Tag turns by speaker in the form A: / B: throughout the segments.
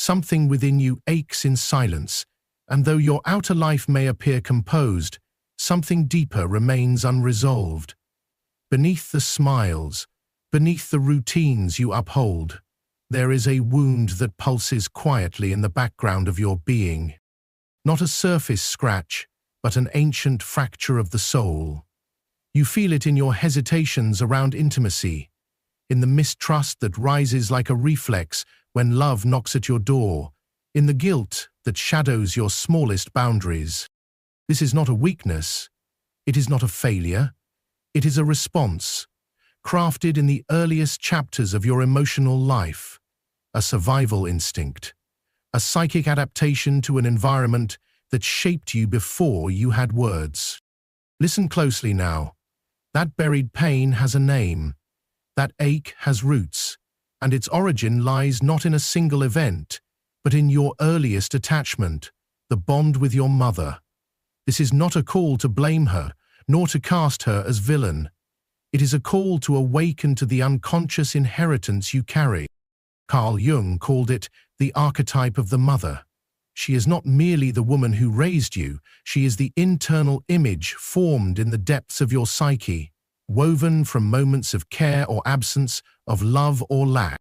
A: something within you aches in silence, and though your outer life may appear composed, something deeper remains unresolved. Beneath the smiles, beneath the routines you uphold, there is a wound that pulses quietly in the background of your being. Not a surface scratch, but an ancient fracture of the soul. You feel it in your hesitations around intimacy, in the mistrust that rises like a reflex when love knocks at your door, in the guilt that shadows your smallest boundaries. This is not a weakness. It is not a failure. It is a response, crafted in the earliest chapters of your emotional life, a survival instinct, a psychic adaptation to an environment that shaped you before you had words. Listen closely now. That buried pain has a name. That ache has roots, and its origin lies not in a single event, but in your earliest attachment, the bond with your mother. This is not a call to blame her, nor to cast her as villain. It is a call to awaken to the unconscious inheritance you carry. Carl Jung called it the archetype of the mother. She is not merely the woman who raised you, she is the internal image formed in the depths of your psyche, woven from moments of care or absence, of love or lack.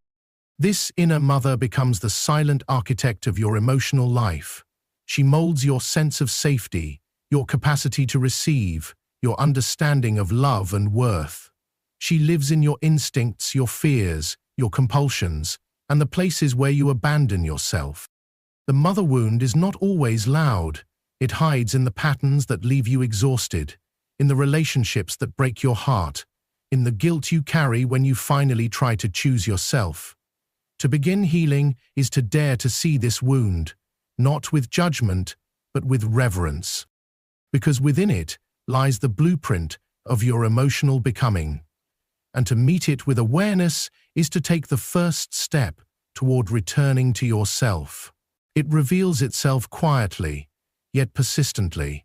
A: This inner mother becomes the silent architect of your emotional life. She molds your sense of safety, your capacity to receive, your understanding of love and worth. She lives in your instincts, your fears, your compulsions, and the places where you abandon yourself. The mother wound is not always loud. It hides in the patterns that leave you exhausted, in the relationships that break your heart, in the guilt you carry when you finally try to choose yourself. To begin healing is to dare to see this wound, not with judgment, but with reverence. Because within it lies the blueprint of your emotional becoming. And to meet it with awareness is to take the first step toward returning to yourself. It reveals itself quietly, yet persistently,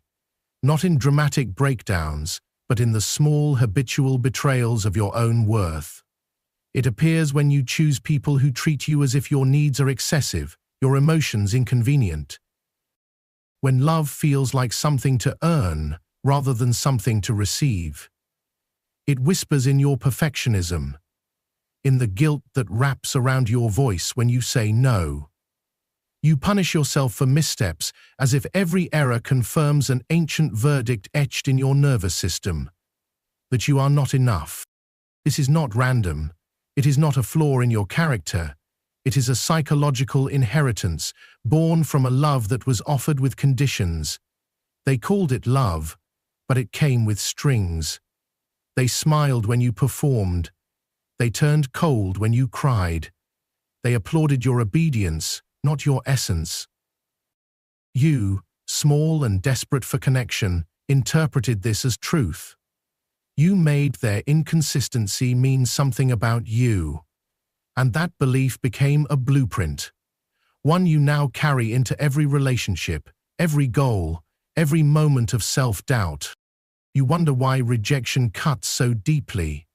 A: not in dramatic breakdowns, but in the small habitual betrayals of your own worth. It appears when you choose people who treat you as if your needs are excessive, your emotions inconvenient. When love feels like something to earn rather than something to receive. It whispers in your perfectionism, in the guilt that wraps around your voice when you say no. You punish yourself for missteps as if every error confirms an ancient verdict etched in your nervous system, that you are not enough. This is not random. It is not a flaw in your character. It is a psychological inheritance born from a love that was offered with conditions. They called it love, but it came with strings. They smiled when you performed. They turned cold when you cried. They applauded your obedience, not your essence. You, small and desperate for connection, interpreted this as truth. You made their inconsistency mean something about you, and that belief became a blueprint, one you now carry into every relationship, every goal, every moment of self-doubt. You wonder why rejection cuts so deeply.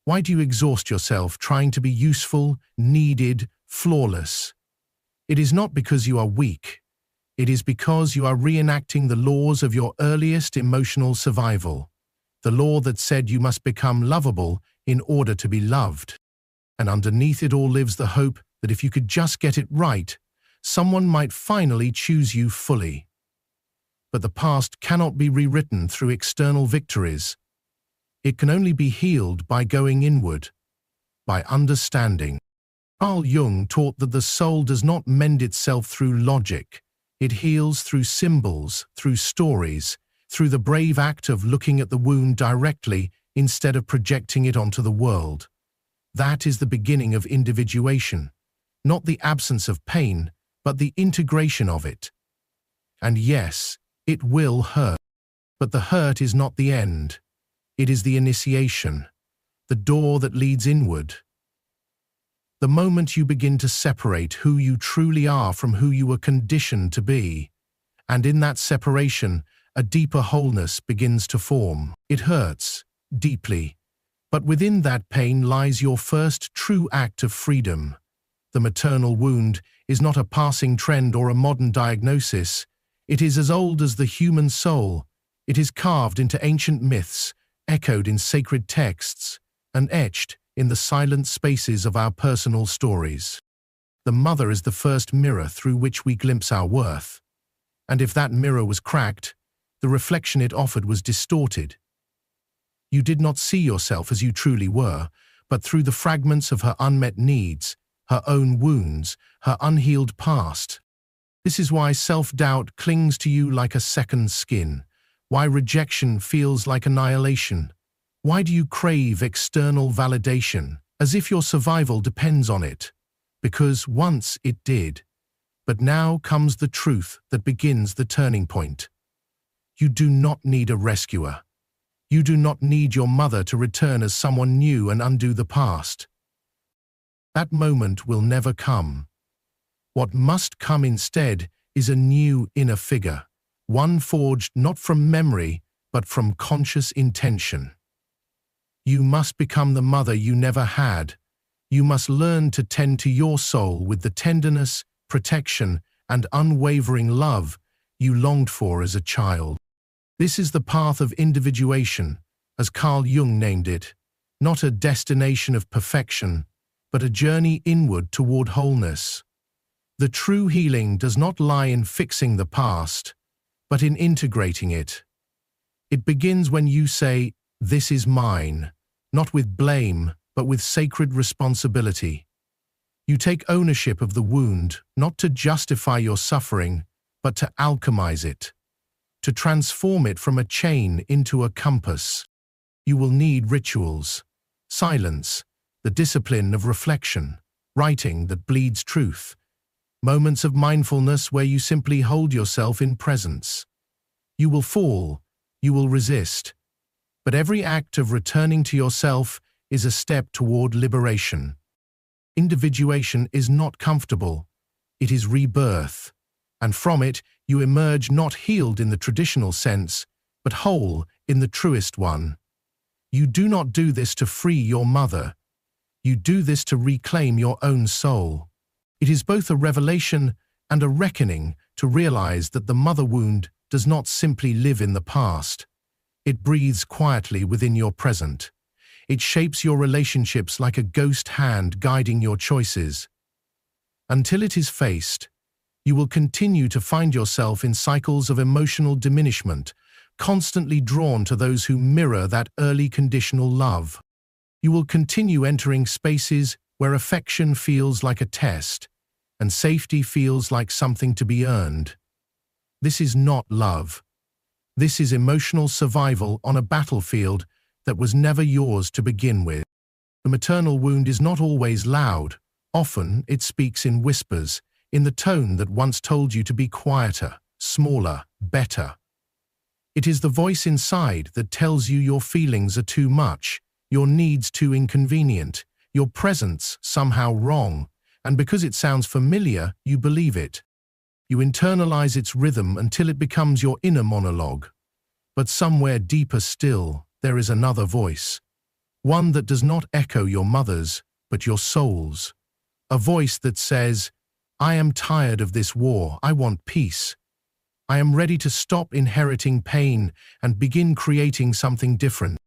A: Why do you exhaust yourself trying to be useful, needed, flawless? It is not because you are weak. It is because you are reenacting the laws of your earliest emotional survival, the law that said you must become lovable in order to be loved. And underneath it all lives the hope that if you could just get it right, someone might finally choose you fully. But the past cannot be rewritten through external victories. It can only be healed by going inward, by understanding. Carl Jung taught that the soul does not mend itself through logic. It heals through symbols, through stories, through the brave act of looking at the wound directly instead of projecting it onto the world. That is the beginning of individuation, not the absence of pain, but the integration of it. And yes, it will hurt, but the hurt is not the end. It is the initiation, the door that leads inward. The moment you begin to separate who you truly are from who you were conditioned to be, and in that separation, a deeper wholeness begins to form. It hurts, deeply, but within that pain lies your first true act of freedom. The maternal wound is not a passing trend or a modern diagnosis. It is as old as the human soul. It is carved into ancient myths, echoed in sacred texts, and etched in the silent spaces of our personal stories. The mother is the first mirror through which we glimpse our worth. And if that mirror was cracked, the reflection it offered was distorted. You did not see yourself as you truly were, but through the fragments of her unmet needs, her own wounds, her unhealed past. This is why self-doubt clings to you like a second skin, why rejection feels like annihilation. Why do you crave external validation, as if your survival depends on it? Because once it did. But now comes the truth that begins the turning point. You do not need a rescuer. You do not need your mother to return as someone new and undo the past. That moment will never come. What must come instead is a new inner figure, one forged not from memory, but from conscious intention. You must become the mother you never had. You must learn to tend to your soul with the tenderness, protection, and unwavering love you longed for as a child. This is the path of individuation, as Carl Jung named it, not a destination of perfection, but a journey inward toward wholeness. The true healing does not lie in fixing the past, but in integrating it. It begins when you say, "This is mine," not with blame, but with sacred responsibility. You take ownership of the wound, not to justify your suffering, but to alchemize it, to transform it from a chain into a compass. You will need rituals, silence, the discipline of reflection, writing that bleeds truth, moments of mindfulness where you simply hold yourself in presence. You will fall, you will resist, but every act of returning to yourself is a step toward liberation. Individuation is not comfortable, it is rebirth, and from it you emerge not healed in the traditional sense, but whole in the truest one. You do not do this to free your mother. You do this to reclaim your own soul. It is both a revelation and a reckoning to realize that the mother wound does not simply live in the past. It breathes quietly within your present. It shapes your relationships like a ghost hand guiding your choices. Until it is faced, you will continue to find yourself in cycles of emotional diminishment, constantly drawn to those who mirror that early conditional love. You will continue entering spaces where affection feels like a test, and safety feels like something to be earned. This is not love. This is emotional survival on a battlefield that was never yours to begin with. The maternal wound is not always loud. Often it speaks in whispers, in the tone that once told you to be quieter, smaller, better. It is the voice inside that tells you your feelings are too much, your needs too inconvenient, your presence somehow wrong, and because it sounds familiar, you believe it. You internalize its rhythm until it becomes your inner monologue. But somewhere deeper still, there is another voice. One that does not echo your mother's, but your soul's. A voice that says, "I am tired of this war, I want peace. I am ready to stop inheriting pain and begin creating something different."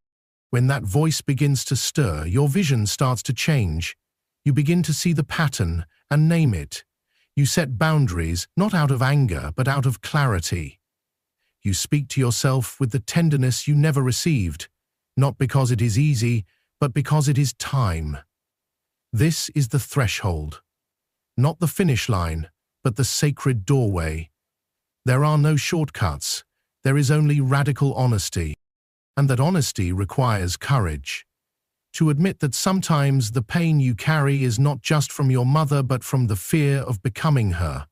A: When that voice begins to stir, your vision starts to change. You begin to see the pattern and name it. You set boundaries, not out of anger, but out of clarity. You speak to yourself with the tenderness you never received, not because it is easy, but because it is time. This is the threshold. Not the finish line, but the sacred doorway. There are no shortcuts. There is only radical honesty. And that honesty requires courage. To admit that sometimes the pain you carry is not just from your mother but from the fear of becoming her.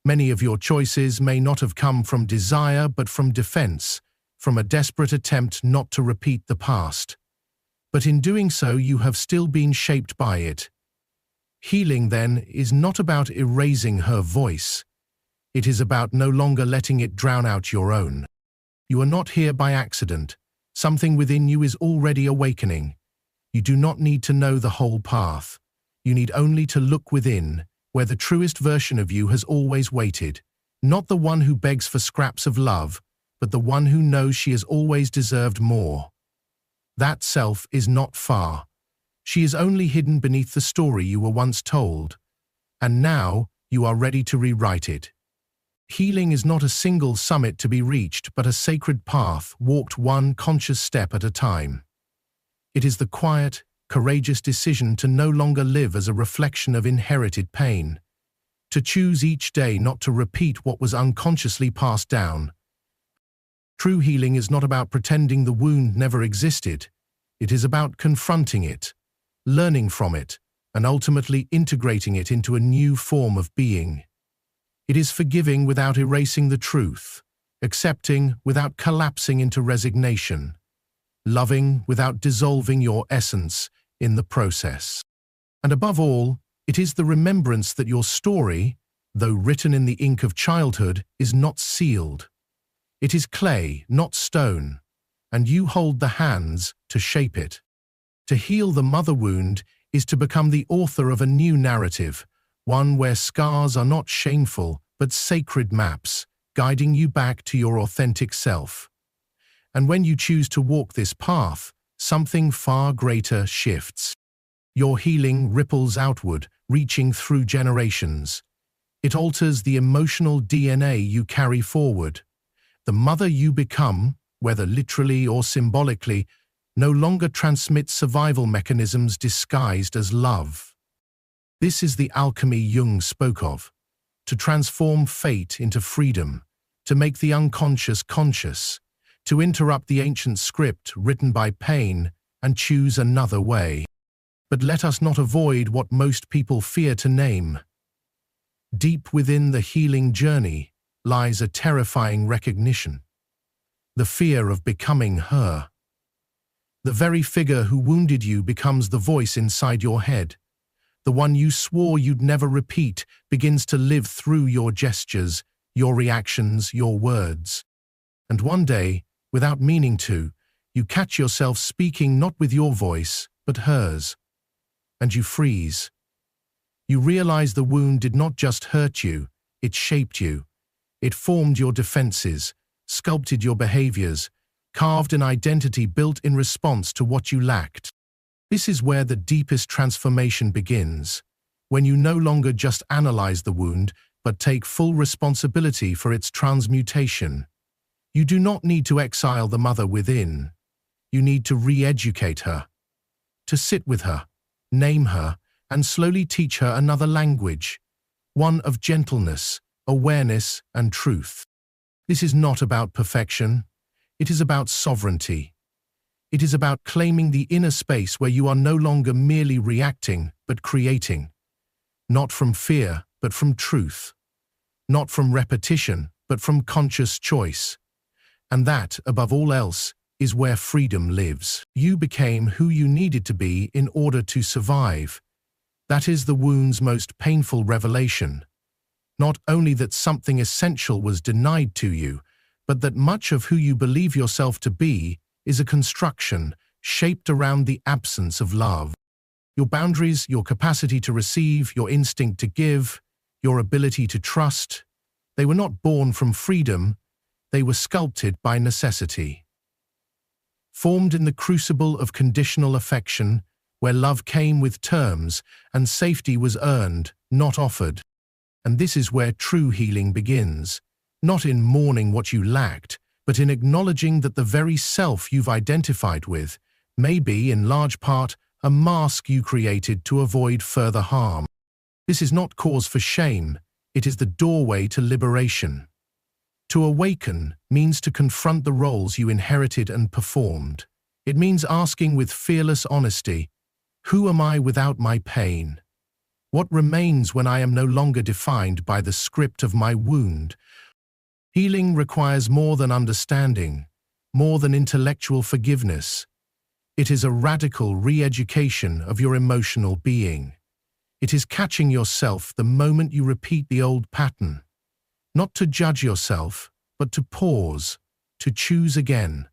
A: Many of your choices may not have come from desire but from defense, from a desperate attempt not to repeat the past. But in doing so you have still been shaped by it. Healing, then, is not about erasing her voice. It is about no longer letting it drown out your own. You are not here by accident. Something within you is already awakening. You do not need to know the whole path. You need only to look within, where the truest version of you has always waited, not the one who begs for scraps of love, but the one who knows she has always deserved more. That self is not far. She is only hidden beneath the story you were once told, and now you are ready to rewrite it. Healing is not a single summit to be reached, but a sacred path walked one conscious step at a time. It is the quiet, courageous decision to no longer live as a reflection of inherited pain, to choose each day not to repeat what was unconsciously passed down. True healing is not about pretending the wound never existed. It is about confronting it, learning from it, and ultimately integrating it into a new form of being. It is forgiving without erasing the truth, accepting without collapsing into resignation, loving without dissolving your essence in the process. And above all, it is the remembrance that your story, though written in the ink of childhood, is not sealed. It is clay, not stone, and you hold the hands to shape it. To heal the mother wound is to become the author of a new narrative, one where scars are not shameful, but sacred maps, guiding you back to your authentic self. And when you choose to walk this path, something far greater shifts. Your healing ripples outward, reaching through generations. It alters the emotional DNA you carry forward. The mother you become, whether literally or symbolically, no longer transmits survival mechanisms disguised as love. This is the alchemy Jung spoke of, to transform fate into freedom, to make the unconscious conscious, to interrupt the ancient script written by pain and choose another way. But let us not avoid what most people fear to name. Deep within the healing journey lies a terrifying recognition, the fear of becoming her. The very figure who wounded you becomes the voice inside your head. The one you swore you'd never repeat begins to live through your gestures, your reactions, your words. And one day, without meaning to, you catch yourself speaking not with your voice, but hers. And you freeze. You realize the wound did not just hurt you, it shaped you. It formed your defenses, sculpted your behaviors, carved an identity built in response to what you lacked. This is where the deepest transformation begins, when you no longer just analyze the wound, but take full responsibility for its transmutation. You do not need to exile the mother within. You need to re-educate her, to sit with her, name her, and slowly teach her another language, one of gentleness, awareness, and truth. This is not about perfection. It is about sovereignty. It is about claiming the inner space where you are no longer merely reacting, but creating. Not from fear, but from truth. Not from repetition, but from conscious choice. And that, above all else, is where freedom lives. You became who you needed to be in order to survive. That is the wound's most painful revelation. Not only that something essential was denied to you, but that much of who you believe yourself to be is a construction shaped around the absence of love. Your boundaries, your capacity to receive, your instinct to give, your ability to trust, they were not born from freedom, they were sculpted by necessity. Formed in the crucible of conditional affection, where love came with terms and safety was earned, not offered. And this is where true healing begins. Not in mourning what you lacked, but in acknowledging that the very self you've identified with may be, in large part, a mask you created to avoid further harm. This is not cause for shame, it is the doorway to liberation. To awaken means to confront the roles you inherited and performed. It means asking with fearless honesty, who am I without my pain? What remains when I am no longer defined by the script of my wound? Healing requires more than understanding, more than intellectual forgiveness. It is a radical re-education of your emotional being. It is catching yourself the moment you repeat the old pattern. Not to judge yourself, but to pause, to choose again,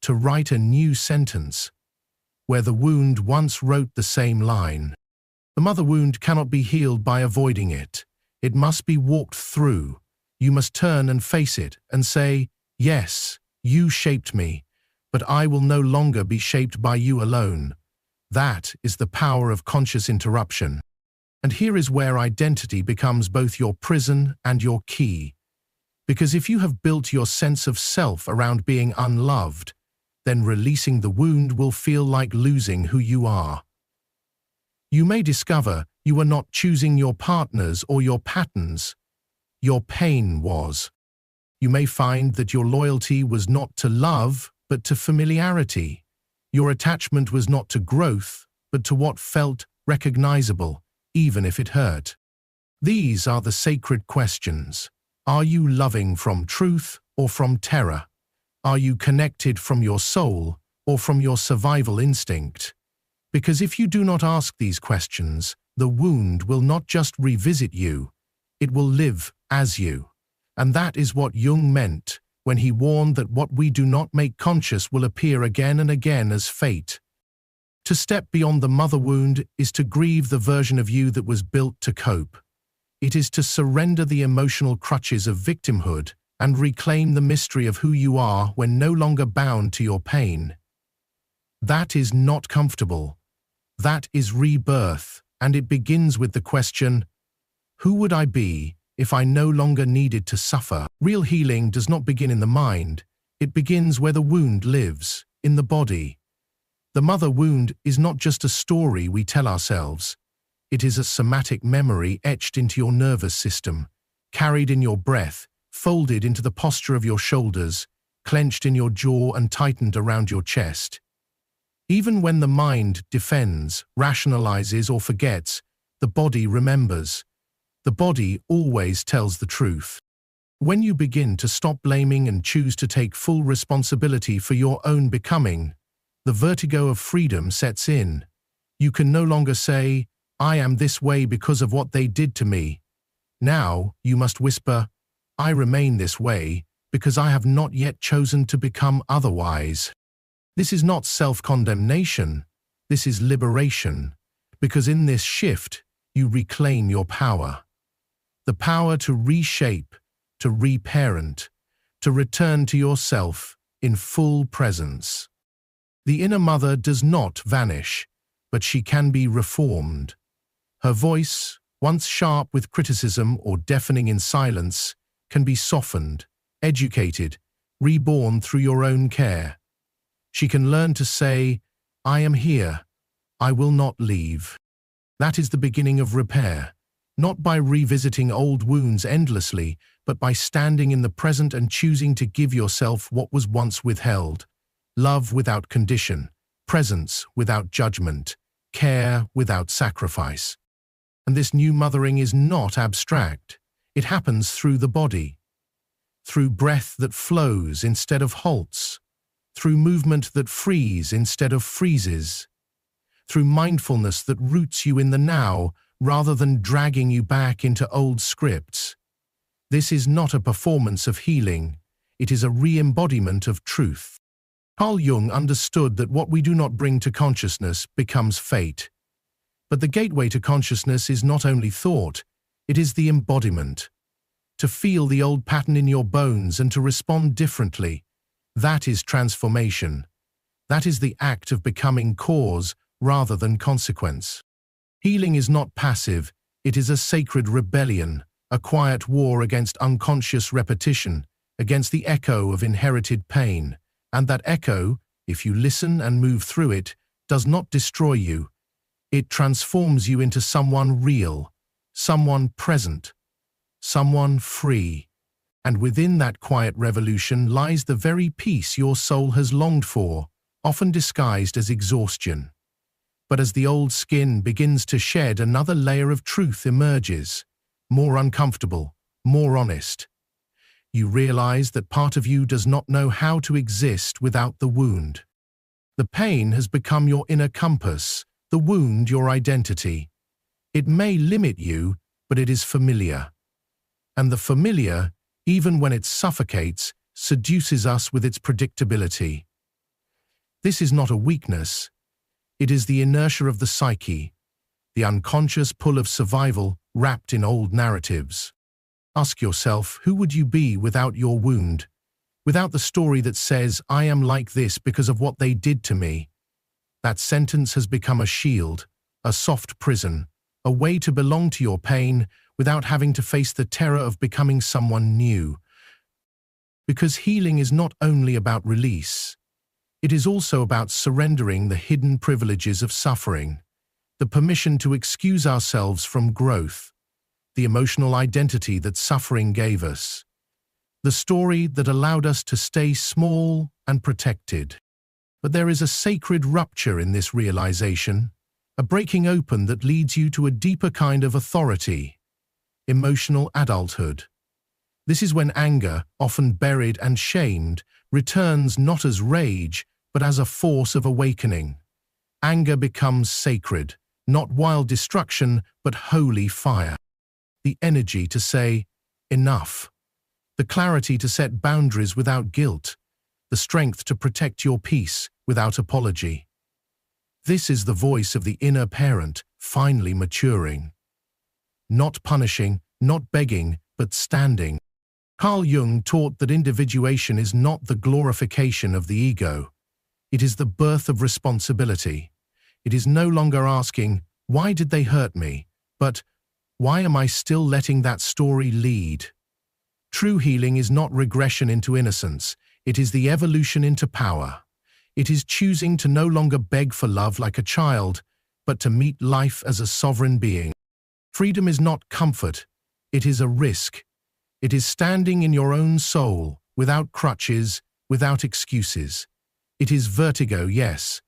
A: to write a new sentence, where the wound once wrote the same line. The mother wound cannot be healed by avoiding it. It must be walked through. You must turn and face it and say, "Yes, you shaped me, but I will no longer be shaped by you alone." That is the power of conscious interruption. And here is where identity becomes both your prison and your key. Because if you have built your sense of self around being unloved, then releasing the wound will feel like losing who you are. You may discover you were not choosing your partners or your patterns. Your pain was. You may find that your loyalty was not to love, but to familiarity. Your attachment was not to growth, but to what felt recognizable, even if it hurt. These are the sacred questions. Are you loving from truth or from terror? Are you connected from your soul or from your survival instinct? Because if you do not ask these questions, the wound will not just revisit you, it will live as you. And that is what Jung meant when he warned that what we do not make conscious will appear again and again as fate. To step beyond the mother wound is to grieve the version of you that was built to cope. It is to surrender the emotional crutches of victimhood and reclaim the mystery of who you are when no longer bound to your pain. That is not comfortable. That is rebirth, and it begins with the question, who would I be if I no longer needed to suffer? Real healing does not begin in the mind. It begins where the wound lives, in the body. The mother wound is not just a story we tell ourselves. It is a somatic memory etched into your nervous system, carried in your breath, folded into the posture of your shoulders, clenched in your jaw and tightened around your chest. Even when the mind defends, rationalizes, or forgets, the body remembers. The body always tells the truth. When you begin to stop blaming and choose to take full responsibility for your own becoming, the vertigo of freedom sets in. You can no longer say, "I am this way because of what they did to me." Now you must whisper, "I remain this way because I have not yet chosen to become otherwise." This is not self-condemnation, this is liberation, because in this shift you reclaim your power. The power to reshape, to reparent, to return to yourself in full presence. The inner mother does not vanish, but she can be reformed. Her voice, once sharp with criticism or deafening in silence, can be softened, educated, reborn through your own care. She can learn to say, "I am here. I will not leave." That is the beginning of repair, not by revisiting old wounds endlessly, but by standing in the present and choosing to give yourself what was once withheld. Love without condition, presence without judgment, care without sacrifice. And this new mothering is not abstract. It happens through the body, through breath that flows instead of halts, through movement that frees instead of freezes, through mindfulness that roots you in the now rather than dragging you back into old scripts. This is not a performance of healing, it is a re-embodiment of truth. Carl Jung understood that what we do not bring to consciousness becomes fate. But the gateway to consciousness is not only thought, it is the embodiment. To feel the old pattern in your bones and to respond differently, that is transformation. That is the act of becoming cause rather than consequence. Healing is not passive, it is a sacred rebellion, a quiet war against unconscious repetition, against the echo of inherited pain. And that echo, if you listen and move through it, does not destroy you. It transforms you into someone real, someone present, someone free. And within that quiet revolution lies the very peace your soul has longed for, often disguised as exhaustion. But as the old skin begins to shed, another layer of truth emerges, more uncomfortable, more honest. You realize that part of you does not know how to exist without the wound. The pain has become your inner compass, the wound your identity. It may limit you, but it is familiar. And the familiar, even when it suffocates, seduces us with its predictability. This is not a weakness. It is the inertia of the psyche, the unconscious pull of survival wrapped in old narratives. Ask yourself, who would you be without your wound? Without the story that says, I am like this because of what they did to me. That sentence has become a shield, a soft prison, a way to belong to your pain without having to face the terror of becoming someone new. Because healing is not only about release, it is also about surrendering the hidden privileges of suffering, the permission to excuse ourselves from growth, the emotional identity that suffering gave us, the story that allowed us to stay small and protected. But there is a sacred rupture in this realization, a breaking open that leads you to a deeper kind of authority, emotional adulthood. This is when anger, often buried and shamed, returns not as rage, but as a force of awakening. Anger becomes sacred, not wild destruction, but holy fire. The energy to say, enough. The clarity to set boundaries without guilt. The strength to protect your peace without apology. This is the voice of the inner parent, finally maturing. Not punishing, not begging, but standing. Carl Jung taught that individuation is not the glorification of the ego. It is the birth of responsibility. It is no longer asking, why did they hurt me? But, why am I still letting that story lead? True healing is not regression into innocence. It is the evolution into power. It is choosing to no longer beg for love like a child, but to meet life as a sovereign being. Freedom is not comfort. It is a risk. It is standing in your own soul, without crutches, without excuses. It is vertigo, yes,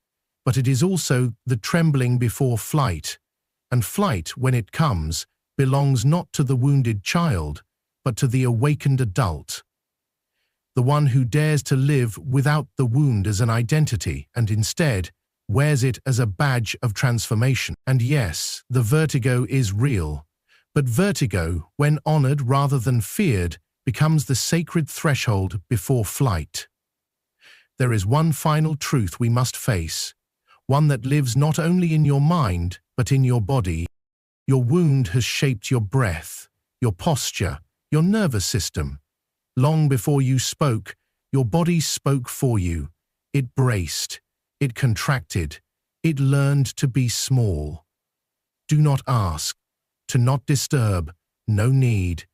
A: but it is also the trembling before flight. And flight, when it comes, belongs not to the wounded child, but to the awakened adult. The one who dares to live without the wound as an identity and instead wears it as a badge of transformation. And yes, the vertigo is real. But vertigo, when honored rather than feared, becomes the sacred threshold before flight. There is one final truth we must face, one that lives not only in your mind, but in your body. Your wound has shaped your breath, your posture, your nervous system. Long before you spoke, your body spoke for you. It braced, it contracted, it learned to be small. Do not ask. To not disturb, no need.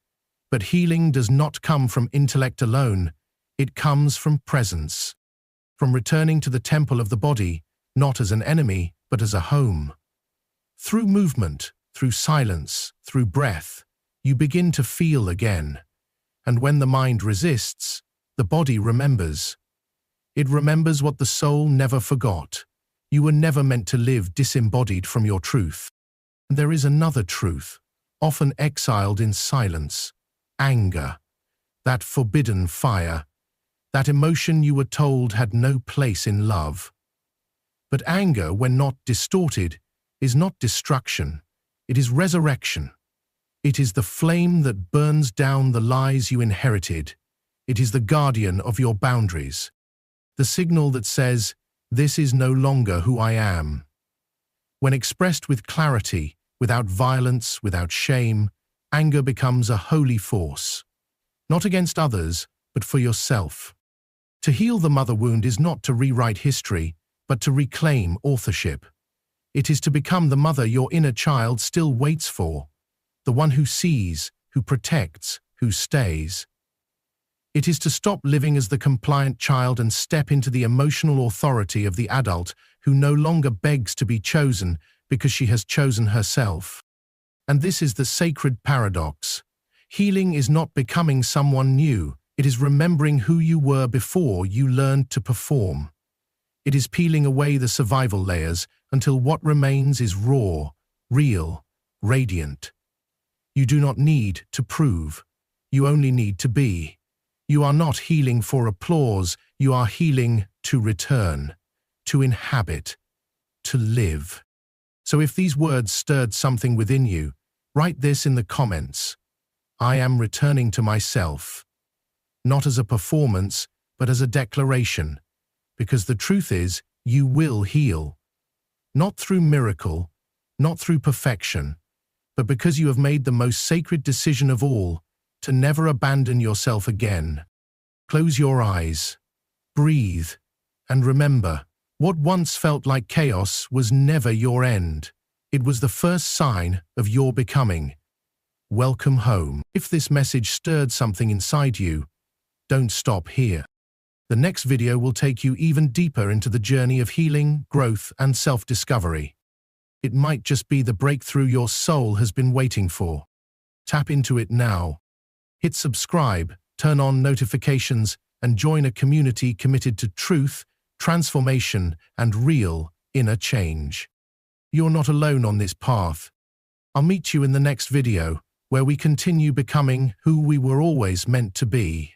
A: But healing does not come from intellect alone, it comes from presence. From returning to the temple of the body, not as an enemy, but as a home. Through movement, through silence, through breath, you begin to feel again. And when the mind resists, the body remembers. It remembers what the soul never forgot. You were never meant to live disembodied from your truth. There is another truth, often exiled in silence, anger, that forbidden fire, that emotion you were told had no place in love. But anger, when not distorted, is not destruction, it is resurrection. It is the flame that burns down the lies you inherited. It is the guardian of your boundaries, the signal that says, this is no longer who I am. When expressed with clarity, without violence, without shame, anger becomes a holy force. Not against others, but for yourself. To heal the mother wound is not to rewrite history, but to reclaim authorship. It is to become the mother your inner child still waits for, the one who sees, who protects, who stays. It is to stop living as the compliant child and step into the emotional authority of the adult who no longer begs to be chosen because she has chosen herself. And this is the sacred paradox. Healing is not becoming someone new. It is remembering who you were before you learned to perform. It is peeling away the survival layers until what remains is raw, real, radiant. You do not need to prove. You only need to be. You are not healing for applause. You are healing to return, to inhabit, to live. So if these words stirred something within you, write this in the comments. I am returning to myself. Not as a performance, but as a declaration. Because the truth is, you will heal. Not through miracle, not through perfection, but because you have made the most sacred decision of all, to never abandon yourself again. Close your eyes, breathe, and remember, what once felt like chaos was never your end. It was the first sign of your becoming. Welcome home. If this message stirred something inside you, don't stop here. The next video will take you even deeper into the journey of healing, growth, and self-discovery. It might just be the breakthrough your soul has been waiting for. Tap into it now. Hit subscribe, turn on notifications, and join a community committed to truth, transformation, and real inner change. You're not alone on this path. I'll meet you in the next video, where we continue becoming who we were always meant to be.